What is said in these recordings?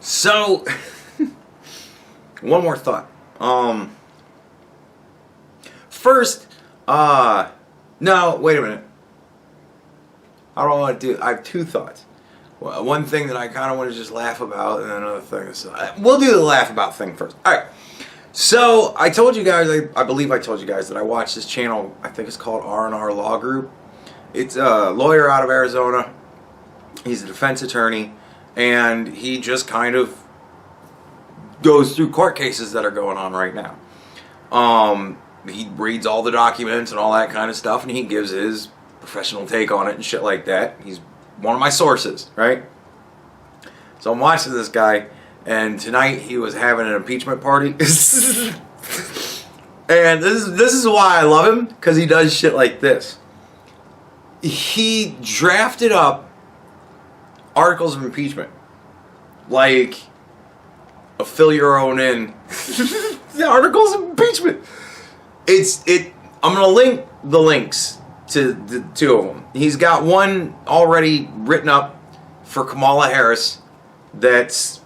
So, one more thought. First, no, wait a minute. I don't want to do, I have two thoughts. One thing that I kind of want to just laugh about, and another thing is, we'll do the laugh about thing first. Alright, so I told you guys, I believe I told you guys that I watched this channel, I think it's called R&R Law Group. It's a lawyer out of Arizona. He's a defense attorney, and he just kind of goes through court cases that are going on right now. He reads all the documents and all that kind of stuff, and he gives his professional take on it and shit like that. He's one of my sources, right? So I'm watching this guy, and tonight he was having an impeachment party. And this is why I love him, because he does shit like this. He drafted up articles of impeachment, like a fill your own in. The articles of impeachment. I'm gonna link the links to the two of them. He's got one already written up for Kamala Harris. That's,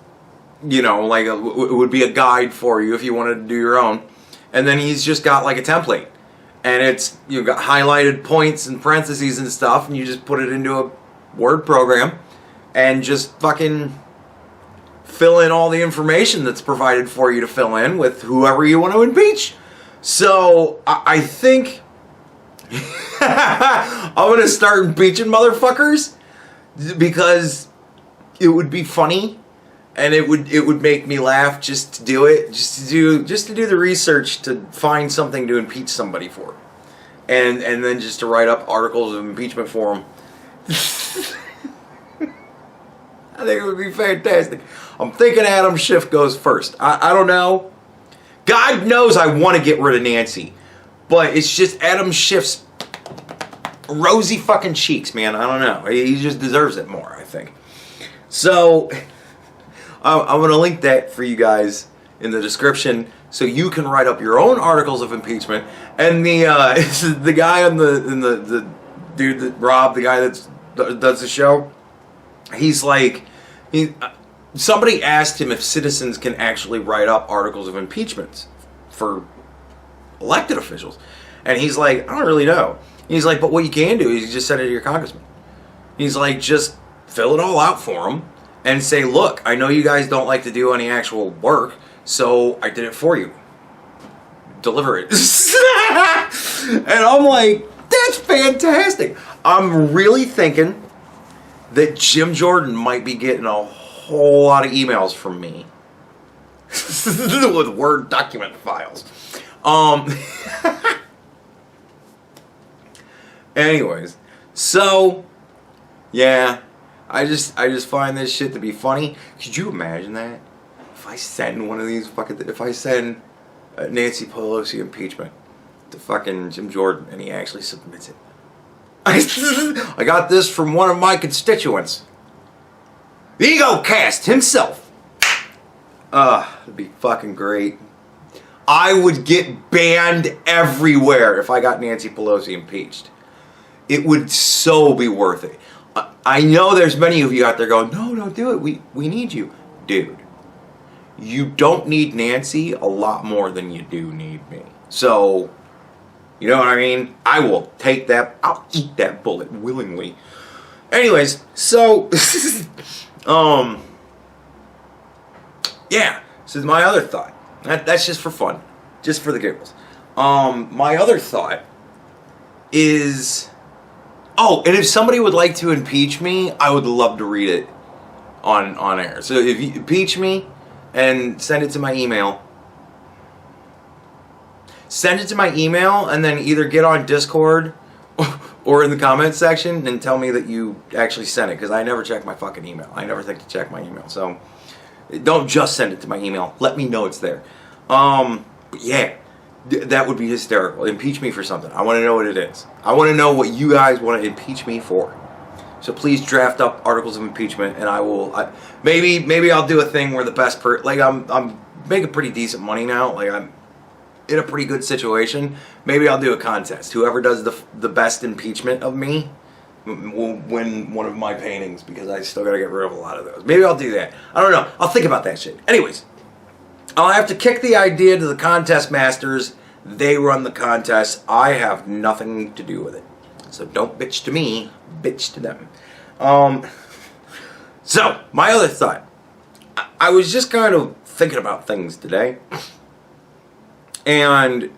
you know, like it would be a guide for you if you wanted to do your own. And then he's just got like a template, and it's, you've got highlighted points and parentheses and stuff, and you just put it into a Word program and just fucking fill in all the information that's provided for you to fill in with whoever you want to impeach. So I think I'm going to start impeaching motherfuckers, because it would be funny, and it would make me laugh just to do it, just to do the research to find something to impeach somebody for, and then just to write up articles of impeachment for them. I think it would be fantastic. I'm thinking Adam Schiff goes first. I don't know. God knows I want to get rid of Nancy, but it's just Adam Schiff's rosy fucking cheeks, man. I don't know. He just deserves it more, I think. So I'm going to link that for you guys in the description, so you can write up your own articles of impeachment. And the guy on the dude that Rob, the guy that does the show, he's like, somebody asked him if citizens can actually write up articles of impeachment for elected officials, and he's like, I don't really know. He's like, but what you can do is you just send it to your congressman. He's like, just fill it all out for them and say, look, I know you guys don't like to do any actual work, so I did it for you. Deliver it. And I'm like, that's fantastic. I'm really thinking that Jim Jordan might be getting a whole lot of emails from me with Word document files. Anyways, so yeah, I just find this shit to be funny. Could you imagine that? If I send one of these if I send Nancy Pelosi impeachment to fucking Jim Jordan and he actually submits it. I got this from one of my constituents. The Ego Cast himself. It'd be fucking great. I would get banned everywhere if I got Nancy Pelosi impeached. It would so be worth it. I know there's many of you out there going, no, don't do it. We need you. Dude, you don't need Nancy a lot more than you do need me. So, you know what I mean? I will take that. I'll eat that bullet willingly. Anyways, so yeah, this is my other thought. That's just for fun, just for the giggles. My other thought is, oh, and if somebody would like to impeach me, I would love to read it on air. So if you impeach me and send it to my email. Send it to my email, and then either get on Discord or in the comments section and tell me that you actually sent it, because I never check my fucking email. I never think to check my email. So don't just send it to my email. Let me know it's there. But yeah, that would be hysterical. Impeach me for something. I want to know what it is. I want to know what you guys want to impeach me for. So please draft up articles of impeachment, and I will. Maybe I'll do a thing where the best I'm making pretty decent money now. Like, I'm in a pretty good situation. Maybe I'll do a contest. Whoever does the best impeachment of me win one of my paintings because I still got to get rid of a lot of those. Maybe I'll do that. I don't know. I'll think about that shit. Anyways, I'll have to kick the idea to the contest masters. They run the contest. I have nothing to do with it. So don't bitch to me, bitch to them. So, my other thought. I was just kind of thinking about things today. And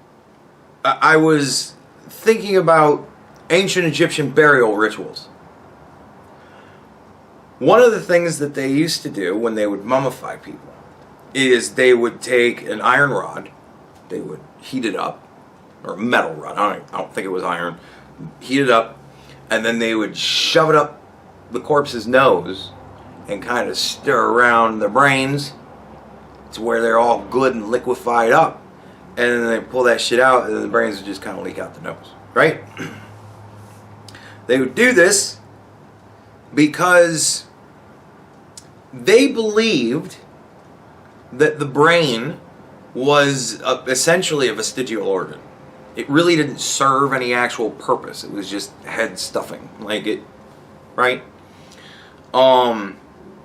I was thinking about ancient Egyptian burial rituals. One of the things that they used to do when they would mummify people is they would take an iron rod, they would heat it up, or a metal rod, I don't think it was iron, heat it up, and then they would shove it up the corpse's nose and kind of stir around the brains to where they're all good and liquefied up, and then they pull that shit out and then the brains would just kind of leak out the nose, right? They would do this because they believed that the brain was essentially a vestigial organ. It really didn't serve any actual purpose. It was just head stuffing, like it, right?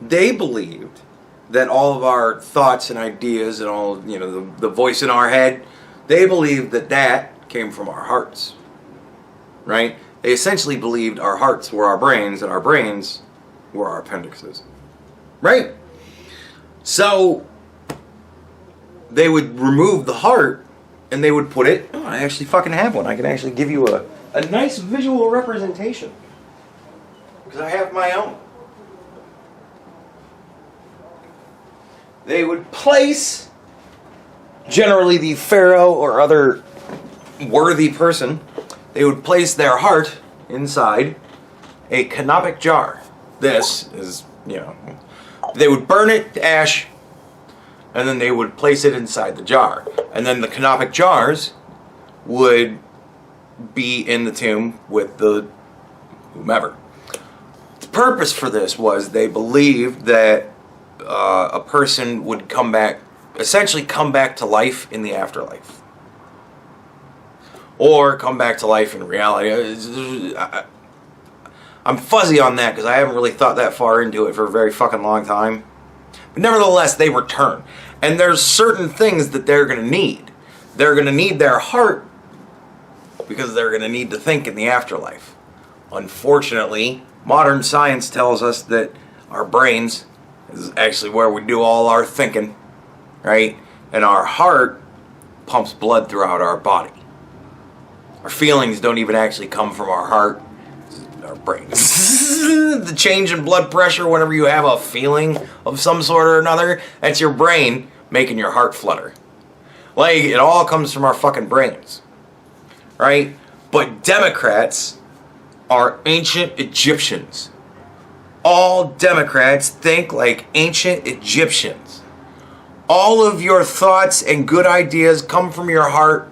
They believed that all of our thoughts and ideas and all, you know, the voice in our head, they believed that that came from our hearts, right? They essentially believed our hearts were our brains and our brains were our appendixes, right? So they would remove the heart and they would put it, I actually fucking have one. I can actually give you a nice visual representation because I have my own. They would place, generally the pharaoh or other worthy person, they would place their heart inside a canopic jar. This is, you know, they would burn it to ash, and then they would place it inside the jar. And then the canopic jars would be in the tomb with the whomever. The purpose for this was they believed that a person would come back, essentially come back to life in the afterlife. Or come back to life in reality. I'm fuzzy on that because I haven't really thought that far into it for a very fucking long time. But nevertheless, they return. And there's certain things that they're going to need. They're going to need their heart because they're going to need to think in the afterlife. Unfortunately, modern science tells us that our brains is actually where we do all our thinking, right? And our heart pumps blood throughout our body. Our feelings don't even actually come from our heart, our brains. The change in blood pressure whenever you have a feeling of some sort or another, that's your brain making your heart flutter. Like, it all comes from our fucking brains, right? But Democrats are ancient Egyptians. All Democrats think like ancient Egyptians. All of your thoughts and good ideas come from your heart,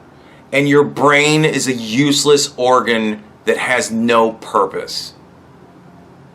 and your brain is a useless organ that has no purpose.